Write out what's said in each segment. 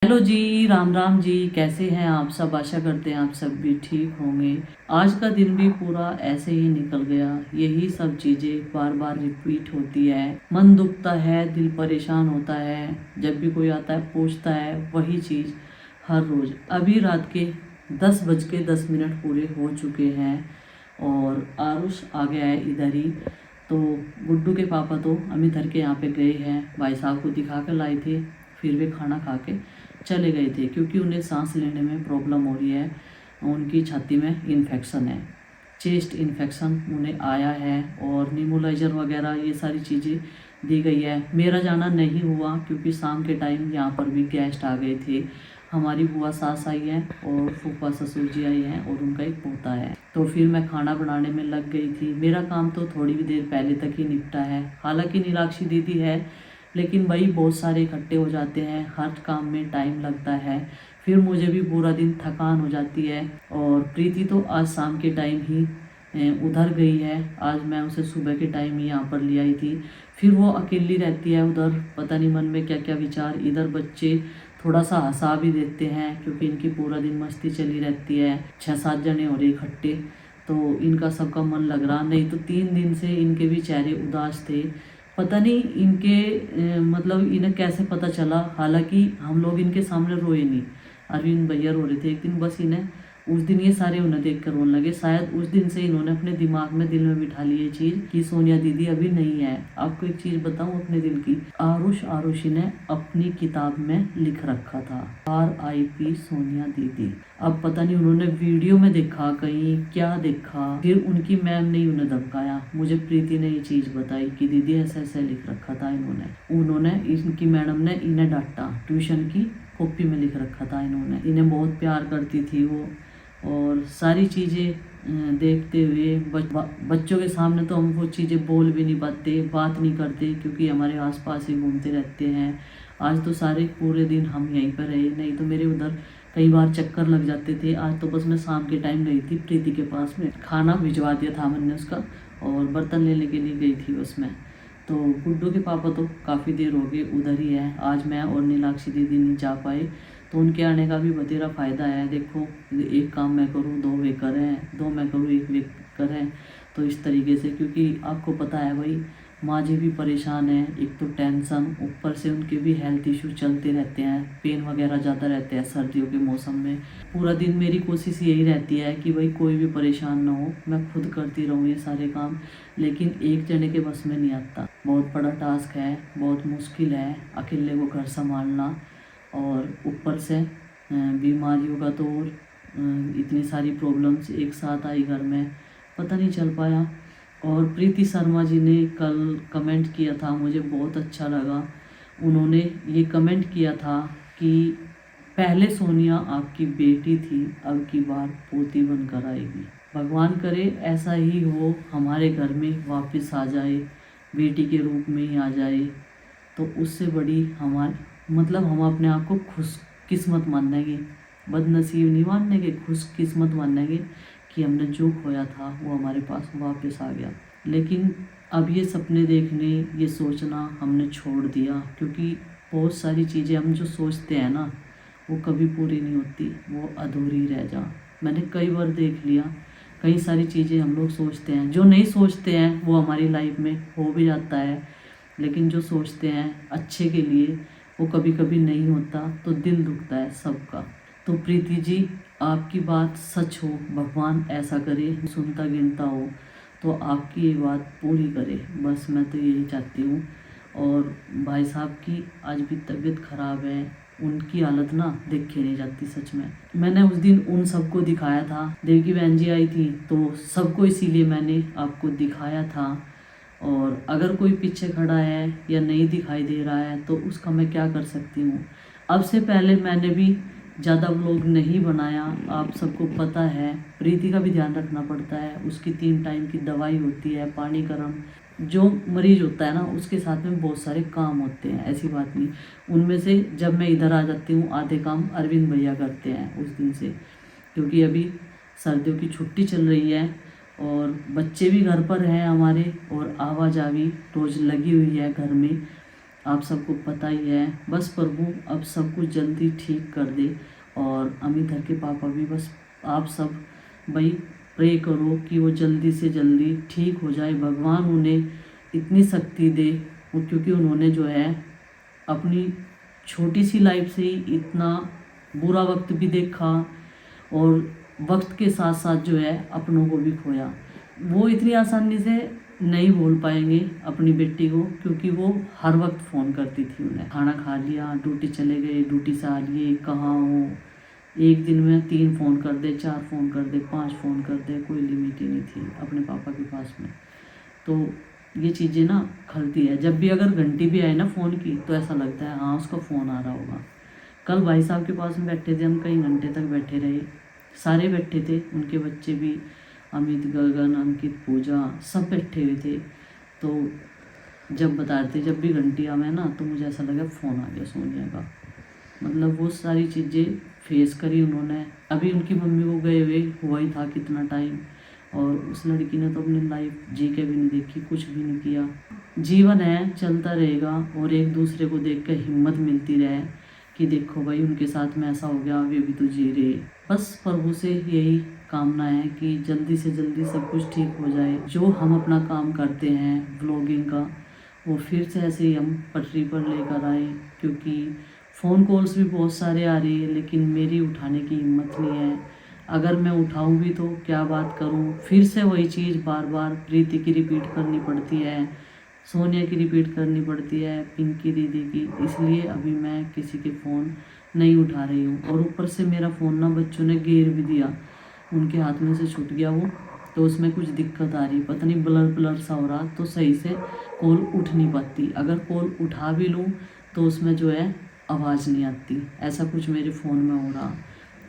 Hello जी, राम राम जी। कैसे हैं आप सब? आशा करते हैं आप सब भी ठीक होंगे। आज का दिन भी पूरा ऐसे ही निकल गया। यही सब चीज़ें बार बार रिपीट होती है। मन दुखता है, दिल परेशान होता है। जब भी कोई आता है पूछता है वही चीज़ हर रोज़। अभी रात के 10:10 पूरे हो चुके हैं और आरुष आ गया है इधर ही। तो गुड्डू के पापा तो अमित के यहाँ पे गए हैं, भाई साहब को दिखा कर लाए थे। फिर वे खाना खा के चले गए थे क्योंकि उन्हें सांस लेने में प्रॉब्लम हो रही है। उनकी छाती में इन्फेक्शन है, चेस्ट इन्फेक्शन उन्हें आया है और नीमोलाइजर वगैरह ये सारी चीज़ें दी गई है। मेरा जाना नहीं हुआ क्योंकि शाम के टाइम यहाँ पर भी गेस्ट आ गए थे। हमारी बुआ सास आई है और फूफा ससुर जी आई हैं और उनका एक पोता है। तो फिर मैं खाना बनाने में लग गई थी। मेरा काम तो थोड़ी भी देर पहले तक ही निपटा है। हालांकि नीलाक्षी दीदी है, लेकिन वही बहुत सारे इकट्ठे हो जाते हैं, हर काम में टाइम लगता है। फिर मुझे भी पूरा दिन थकान हो जाती है। और प्रीति तो आज शाम के टाइम ही उधर गई है। आज मैं उसे सुबह के टाइम ही यहाँ पर ले आई थी। फिर वो अकेली रहती है उधर, पता नहीं मन में क्या क्या विचार। इधर बच्चे थोड़ा सा हंसा भी देते हैं क्योंकि इनकी पूरा दिन मस्ती चली रहती है। 6-7 जने हो रहे इकट्ठे, तो इनका सबका मन लग रहा। नहीं तो 3 दिन से इनके भी चेहरे उदास थे। पता नहीं इनके मतलब इन्हें कैसे पता चला। हालांकि हम लोग इनके सामने रोए नहीं, अरविंद भैया रो रहे थे एक दिन। बस इन्हें उस दिन ये सारे उन्हें देख कर रोने लगे। शायद उस दिन से इन्होंने अपने दिमाग में, दिल में बिठा ली ये चीज़ कि सोनिया दीदी अभी नहीं है। आपको एक चीज़ बताऊं अपने दिल की, आरुषि ने अपनी किताब में लिख रखा था RIP सोनिया दीदी। अब पता नहीं उन्होंने वीडियो में देखा, कहीं क्या देखा, फिर उनकी मैम ने उन्हें धमकाया। मुझे प्रीति ने ये चीज़ बताई कि दीदी ऐसे ऐसे लिख रखा था उन्होंने इनकी मैडम ने इन्हें डांटा। ट्यूशन की कॉपी में लिख रखा था इन्होंने। इन्हें बहुत प्यार करती थी वो। और सारी चीज़ें देखते हुए बच्चों के सामने तो हम वो चीज़ें बोल भी नहीं पाते, बात नहीं करते क्योंकि हमारे आसपास ही घूमते रहते हैं। आज तो सारे पूरे दिन हम यहीं पर रहे, नहीं तो मेरे उधर कई बार चक्कर लग जाते थे। आज तो बस मैं शाम के टाइम गई थी प्रीति के पास में, खाना भिजवा दिया था मैंने उसका और बर्तन लेने के लिए गई थी बस मैं। तो गुड्डू के पापा तो काफ़ी देर हो गई उधर ही है। आज मैं और नीलाक्षी दीदी नहीं जा पाए, तो उनके आने का भी बतेरा फ़ायदा है। देखो, एक काम मैं करूँ 2 वे करें, 2 मैं करूँ 1 वे करें। तो इस तरीके से, क्योंकि आपको पता है भाई, माँ जी भी परेशान है। एक तो टेंशन, ऊपर से उनके भी हेल्थ इशू चलते रहते हैं, पेन वगैरह ज़्यादा रहते हैं सर्दियों के मौसम में। पूरा दिन मेरी कोशिश यही रहती है कि भाई कोई भी परेशान ना हो, मैं खुद करती रहूँ ये सारे काम। लेकिन एक जने के बस में नहीं आता। बहुत बड़ा टास्क है, बहुत मुश्किल है अकेले को घर संभालना। और ऊपर से बीमारियों का तो और इतनी सारी प्रॉब्लम्स एक साथ आई घर में, पता नहीं चल पाया। और प्रीति शर्मा जी ने कल कमेंट किया था, मुझे बहुत अच्छा लगा। उन्होंने ये कमेंट किया था कि पहले सोनिया आपकी बेटी थी, अब की बार पोती बनकर आएगी। भगवान करे ऐसा ही हो, हमारे घर में वापस आ जाए, बेटी के रूप में ही आ जाए। तो उससे बड़ी मतलब हम अपने आप को खुश किस्मत मानेंगे, बदनसीब नहीं मानेंगे, खुश किस्मत मानेंगे कि हमने जो खोया था वो हमारे पास वापस आ गया। लेकिन अब ये सपने देखने, ये सोचना हमने छोड़ दिया क्योंकि बहुत सारी चीज़ें हम जो सोचते हैं ना, वो कभी पूरी नहीं होती, वो अधूरी रह जा। मैंने कई बार देख लिया, कई सारी चीज़ें हम लोग सोचते हैं, जो नहीं सोचते हैं वो हमारी लाइफ में हो भी जाता है। लेकिन जो सोचते हैं अच्छे के लिए, वो कभी कभी नहीं होता, तो दिल दुखता है सबका। तो प्रीति जी, आपकी बात सच हो, भगवान ऐसा करे, सुनता गिनता हो तो आपकी ये बात पूरी करे, बस मैं तो यही चाहती हूँ। और भाई साहब की आज भी तबीयत ख़राब है, उनकी हालत ना देख के नहीं जाती सच में। मैंने उस दिन उन सबको दिखाया था, देवकी बहन जी आई थी तो सबको, इसीलिए मैंने आपको दिखाया था। और अगर कोई पीछे खड़ा है या नहीं दिखाई दे रहा है तो उसका मैं क्या कर सकती हूँ। अब से पहले मैंने भी ज़्यादा व्लॉग नहीं बनाया, आप सबको पता है। प्रीति का भी ध्यान रखना पड़ता है, उसकी 3 टाइम की दवाई होती है, पानी गर्म। जो मरीज होता है ना, उसके साथ में बहुत सारे काम होते हैं, ऐसी बात नहीं। उनमें से जब मैं इधर आ जाती हूँ, आधे काम अरविंद भैया करते हैं उस दिन से, क्योंकि अभी सर्दियों की छुट्टी चल रही है और बच्चे भी घर पर हैं हमारे और आवाजावी रोज़ लगी हुई है घर में। आप सबको पता ही है। बस प्रभु अब सब कुछ जल्दी ठीक कर दे। और अमित के पापा भी बस आप सब भाई प्रे करो कि वो जल्दी से जल्दी ठीक हो जाए, भगवान उन्हें इतनी शक्ति दे। क्योंकि उन्होंने जो है अपनी छोटी सी लाइफ से ही इतना बुरा वक्त भी देखा और वक्त के साथ साथ जो है अपनों को भी खोया। वो इतनी आसानी से नहीं बोल पाएंगे अपनी बेटी को, क्योंकि वो हर वक्त फ़ोन करती थी उन्हें। खाना खा लिया, ड्यूटी चले गए, ड्यूटी से आ लिए, कहाँ हो, एक दिन में 3 फ़ोन कर दे, 4 फ़ोन कर दे, 5 फ़ोन कर दे, कोई लिमिट ही नहीं थी अपने पापा के पास में। तो ये चीज़ें ना खलती है। जब भी अगर घंटी भी आए ना फ़ोन की तो ऐसा लगता है हाँ उसका फ़ोन आ रहा होगा। कल भाई साहब के पास में बैठे थे हम, कई घंटे तक बैठे रहे, सारे बैठे थे, उनके बच्चे भी, अमित, गगन, अंकित, पूजा, सब बैठे हुए थे। तो जब बता रहे थे जब भी घंटी आवे ना तो मुझे ऐसा लगा फ़ोन आ गया सोनिया का। मतलब वो सारी चीज़ें फेस करी उन्होंने। अभी उनकी मम्मी को गए हुए हुआ ही था कितना टाइम, और उस लड़की ने तो अपनी लाइफ जी के भी नहीं देखी, कुछ भी नहीं किया। जीवन है, चलता रहेगा, और एक दूसरे को देख कर हिम्मत मिलती रहे कि देखो भाई उनके साथ में ऐसा हो गया, वे भी तो जी रहे। बस प्रभु से यही कामना है कि जल्दी से जल्दी सब कुछ ठीक हो जाए। जो हम अपना काम करते हैं व्लॉगिंग का, वो फिर से ऐसे ही हम पटरी पर लेकर आए। क्योंकि फ़ोन कॉल्स भी बहुत सारे आ रही है, लेकिन मेरी उठाने की हिम्मत नहीं है। अगर मैं उठाऊं भी तो क्या बात करूं, फिर से वही चीज़ बार बार प्रीति की रिपीट करनी पड़ती है, सोनिया की रिपीट करनी पड़ती है, पिंकी दीदी की। इसलिए अभी मैं किसी के फ़ोन नहीं उठा रही हूँ। और ऊपर से मेरा फ़ोन ना बच्चों ने गिर भी दिया, उनके हाथ में से छूट गया वो, तो उसमें कुछ दिक्कत आ रही, पता नहीं ब्लर ब्लर सा हो रहा, तो सही से कॉल उठ नहीं पाती। अगर कॉल उठा भी लूँ तो उसमें जो है आवाज़ नहीं आती। ऐसा कुछ मेरे फ़ोन में हो रहा।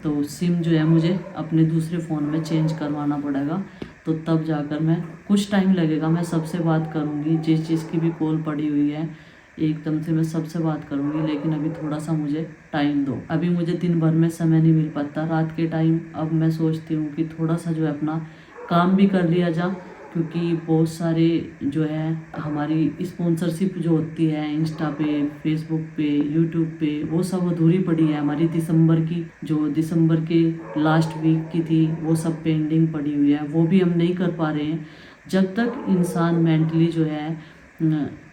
तो सिम जो है मुझे अपने दूसरे फ़ोन में चेंज करवाना पड़ेगा, तो तब जाकर मैं, कुछ टाइम लगेगा, मैं सबसे बात करूँगी, जिस चीज़ की भी कॉल पड़ी हुई है एकदम से मैं सबसे बात करूँगी। लेकिन अभी थोड़ा सा मुझे टाइम दो। अभी मुझे दिन भर में समय नहीं मिल पाता, रात के टाइम अब मैं सोचती हूँ कि थोड़ा सा जो है अपना काम भी कर लिया जा, क्योंकि बहुत सारे जो है हमारी स्पॉन्सरशिप जो होती है इंस्टा पे, फेसबुक पे, यूट्यूब पे, वो सब अधूरी पड़ी है हमारी। दिसंबर की, जो दिसंबर के लास्ट वीक की थी, वो सब पेंडिंग पड़ी हुई है, वो भी हम नहीं कर पा रहे हैं। जब तक इंसान मेंटली जो है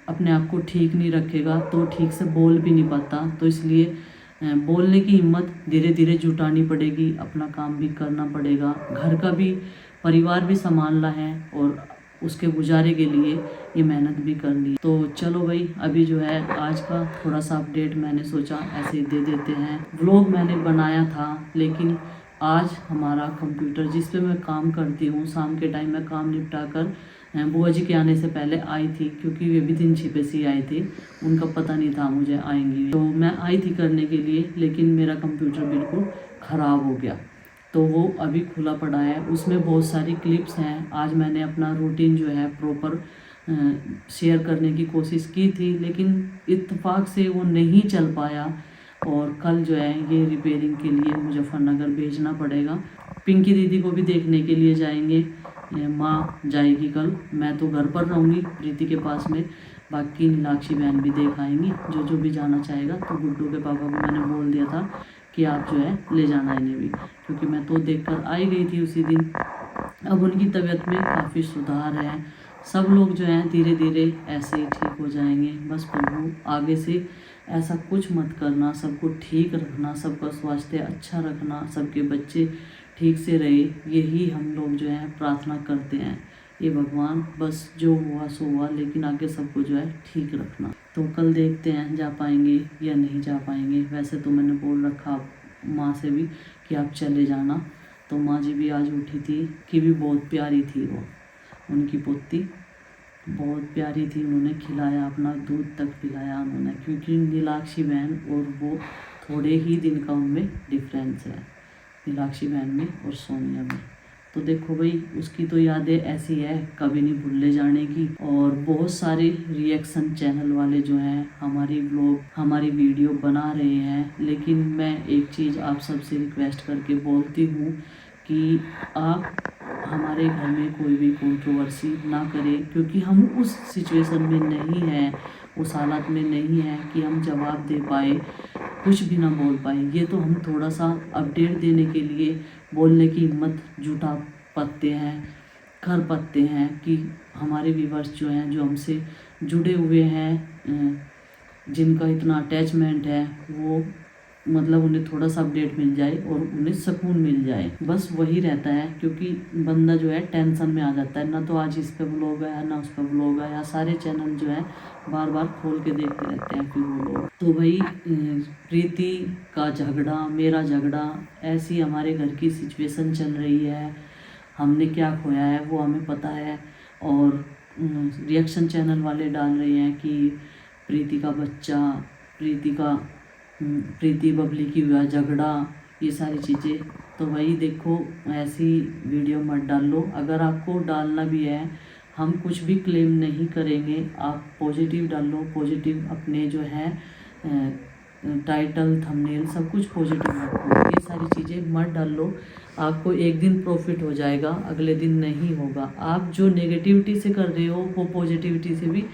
अपने आप को ठीक नहीं रखेगा तो ठीक से बोल भी नहीं पाता। तो इसलिए बोलने की हिम्मत धीरे धीरे जुटानी पड़ेगी, अपना काम भी करना पड़ेगा, घर का भी, परिवार भी संभालना है, और उसके गुजारे के लिए ये मेहनत भी करनी। तो चलो भाई, अभी जो है आज का थोड़ा सा अपडेट मैंने सोचा ऐसे ही दे देते हैं। व्लॉग मैंने बनाया था, लेकिन आज हमारा कंप्यूटर जिस पे मैं काम करती हूँ, शाम के टाइम में काम निपटा कर बुआ जी के आने से पहले आई थी, क्योंकि वे भी दिन छिपे से आए थे, उनका पता नहीं था मुझे आएंगी। तो मैं आई थी करने के लिए, लेकिन मेरा कंप्यूटर बिल्कुल ख़राब हो गया। तो वो अभी खुला पड़ा है, उसमें बहुत सारी क्लिप्स हैं। आज मैंने अपना रूटीन जो है प्रॉपर शेयर करने की कोशिश की थी, लेकिन इत्तेफाक से वो नहीं चल पाया, और कल जो है ये रिपेयरिंग के लिए मुजफ्फरनगर भेजना पड़ेगा। पिंकी दीदी को भी देखने के लिए जाएंगे, माँ जाएगी कल, मैं तो घर पर रहूँगी प्रीति के पास में, बाकी नीलाक्षी बहन भी देख आएंगी। जो जो भी जाना चाहेगा, तो गुड्डू के पापा को मैंने बोल दिया था कि आप जो है ले जाना इन्हें भी, क्योंकि मैं तो देखकर आई गई थी उसी दिन। अब उनकी तबीयत में काफ़ी सुधार है। सब लोग जो हैं धीरे धीरे ऐसे ही ठीक हो जाएंगे। बस प्रभु आगे से ऐसा कुछ मत करना, सबको ठीक रखना, सबका स्वास्थ्य अच्छा रखना, सबके बच्चे ठीक से रहे, यही हम लोग जो है प्रार्थना करते हैं। ये भगवान बस जो हुआ सो हुआ, लेकिन आगे सबको जो है ठीक रखना। तो कल देखते हैं जा पाएंगे या नहीं जा पाएंगे। वैसे तो मैंने बोल रखा माँ से भी कि आप चले जाना। तो माँ जी भी आज उठी थी, कि भी बहुत प्यारी थी वो, उनकी पोती बहुत प्यारी थी, उन्होंने खिलाया, अपना दूध तक पिलाया उन्होंने, क्योंकि नीलाक्षी बहन और वो थोड़े ही दिन का उनमें डिफरेंस है, नीलाक्षी बहन में और सोनिया में। तो देखो भाई, उसकी तो यादें ऐसी है कभी नहीं भूलने जाने की। और बहुत सारे रिएक्शन चैनल वाले जो हैं हमारी व्लॉग, हमारी वीडियो बना रहे हैं, लेकिन मैं एक चीज़ आप सबसे रिक्वेस्ट करके बोलती हूँ कि आप हमारे घर में कोई भी कंट्रोवर्सी ना करें, क्योंकि हम उस सिचुएशन में नहीं हैं, उस हालत में नहीं है कि हम जवाब दे पाए, कुछ भी ना बोल पाए। ये तो हम थोड़ा सा अपडेट देने के लिए बोलने की हिम्मत जुटा पाते हैं, कर पाते हैं कि हमारे व्यूवर्स जो हैं, जो हमसे जुड़े हुए हैं, जिनका इतना अटैचमेंट है, वो मतलब उन्हें थोड़ा सा अपडेट मिल जाए और उन्हें सुकून मिल जाए, बस वही रहता है। क्योंकि बंदा जो है टेंशन में आ जाता है, ना तो आज इस पे व्लॉग आया, ना उस पे व्लॉग आया, सारे चैनल जो है बार बार खोल के देखते रहते हैं फिर वो लोग। तो भाई प्रीति का झगड़ा, मेरा झगड़ा, ऐसी हमारे घर की सिचुएशन चल रही है। हमने क्या खोया है वो हमें पता है। और रिएक्शन चैनल वाले डाल रहे हैं कि प्रीति का बच्चा, प्रीति बबली की हुआ झगड़ा, ये सारी चीज़ें। तो भाई देखो, ऐसी वीडियो मत डालो। अगर आपको डालना भी है, हम कुछ भी क्लेम नहीं करेंगे, आप पॉजिटिव डालो, पॉजिटिव अपने जो है टाइटल, थंबनेल सब कुछ पॉजिटिव रखो। ये सारी चीज़ें मत डालो। आपको एक दिन प्रॉफिट हो जाएगा, अगले दिन नहीं होगा। आप जो नेगेटिविटी से कर रहे हो वो पॉजिटिविटी से भी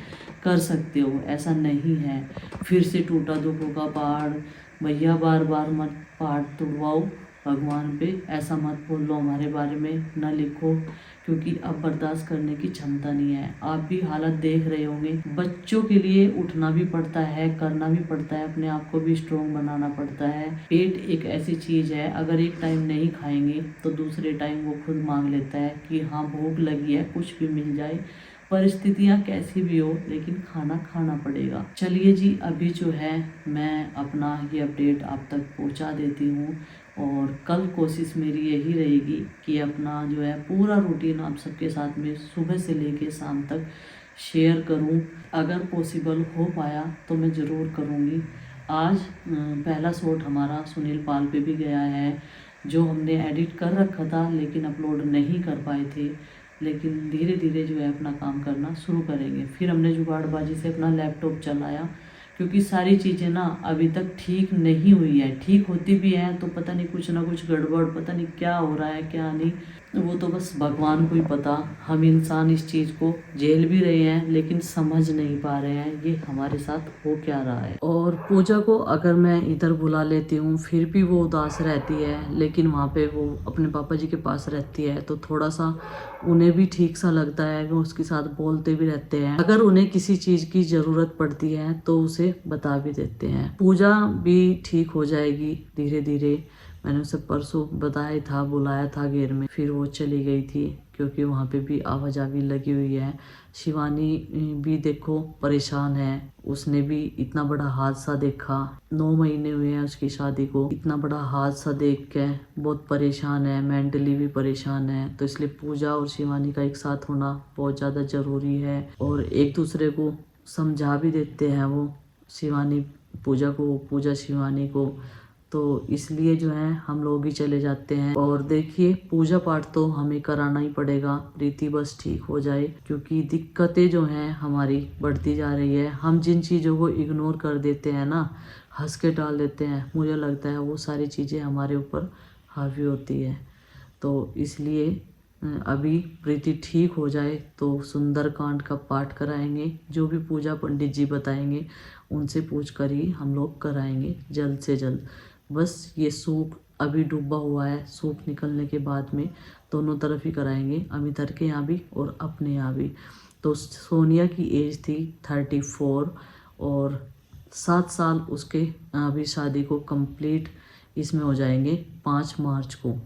कर सकते हो, ऐसा नहीं है। फिर से टूटा दुखों का पहाड़, भैया बार बार मत पहाड़ तोड़वाओ भगवान पे, ऐसा मत बोल लो हमारे बारे में, ना लिखो, क्योंकि अब बर्दाश्त करने की क्षमता नहीं है। आप भी हालत देख रहे होंगे, बच्चों के लिए उठना भी पड़ता है, करना भी पड़ता है, अपने आप को भी स्ट्रोंग बनाना पड़ता है। पेट एक ऐसी चीज़ है, अगर एक टाइम नहीं खाएंगे तो दूसरे टाइम वो खुद मांग लेता है कि हाँ भूख लगी है, कुछ भी मिल जाए, परिस्थितियाँ कैसी भी हो, लेकिन खाना खाना पड़ेगा। चलिए जी, अभी जो है मैं अपना ये अपडेट आप तक पहुंचा देती हूँ, और कल कोशिश मेरी यही रहेगी कि अपना जो है पूरा रूटीन आप सबके साथ में सुबह से लेके शाम तक शेयर करूँ। अगर पॉसिबल हो पाया तो मैं ज़रूर करूँगी। आज पहला शॉट हमारा सुनील पाल पे भी गया है, जो हमने एडिट कर रखा था लेकिन अपलोड नहीं कर पाए थे। लेकिन धीरे धीरे जो है अपना काम करना शुरू करेंगे। फिर हमने जुगाड़बाजी से अपना लैपटॉप चलाया, क्योंकि सारी चीज़ें ना अभी तक ठीक नहीं हुई है। ठीक होती भी हैं तो पता नहीं कुछ ना कुछ गड़बड़, पता नहीं क्या हो रहा है क्या नहीं, वो तो बस भगवान को ही पता। हम इंसान इस चीज़ को झेल भी रहे हैं लेकिन समझ नहीं पा रहे हैं ये हमारे साथ हो क्या रहा है। और पूजा को अगर मैं इधर बुला लेती हूँ फिर भी वो उदास रहती है, लेकिन वहाँ पे वो अपने पापा जी के पास रहती है तो थोड़ा सा उन्हें भी ठीक सा लगता है, वो उसके साथ बोलते भी रहते हैं। अगर उन्हें किसी चीज़ की ज़रूरत पड़ती है तो उसे बता भी देते हैं। पूजा भी ठीक हो जाएगी धीरे धीरे। मैंने उसे परसों बताया था, बुलाया था घेर में, फिर वो चली गई थी क्योंकि वहाँ पे भी आवाजाही लगी हुई है। शिवानी भी देखो परेशान है, उसने भी इतना बड़ा हादसा देखा, 9 महीने हुए हैं उसकी शादी को, इतना बड़ा हादसा देख के बहुत परेशान है, मेंटली भी परेशान है। तो इसलिए पूजा और शिवानी का एक साथ होना बहुत ज़्यादा ज़रूरी है, और एक दूसरे को समझा भी देते हैं वो, शिवानी पूजा को, पूजा शिवानी को। तो इसलिए जो है हम लोग ही चले जाते हैं। और देखिए, पूजा पाठ तो हमें कराना ही पड़ेगा, प्रीति बस ठीक हो जाए, क्योंकि दिक्कतें जो हैं हमारी बढ़ती जा रही है। हम जिन चीज़ों को इग्नोर कर देते हैं ना, हंस के टाल देते हैं, मुझे लगता है वो सारी चीज़ें हमारे ऊपर हावी होती है। तो इसलिए अभी प्रीति ठीक हो जाए तो सुंदरकांड का पाठ कराएंगे, जो भी पूजा पंडित जी बताएंगे उनसे पूछ कर ही हम लोग कराएंगे जल्द से जल्द। बस ये सूख अभी डूबा हुआ है, सूख निकलने के बाद में दोनों तरफ ही कराएंगे, अमितर के यहाँ भी और अपने यहाँ भी। तो सोनिया की एज थी 34 और 7 साल उसके अभी शादी को कंप्लीट इसमें हो जाएंगे 5 मार्च को।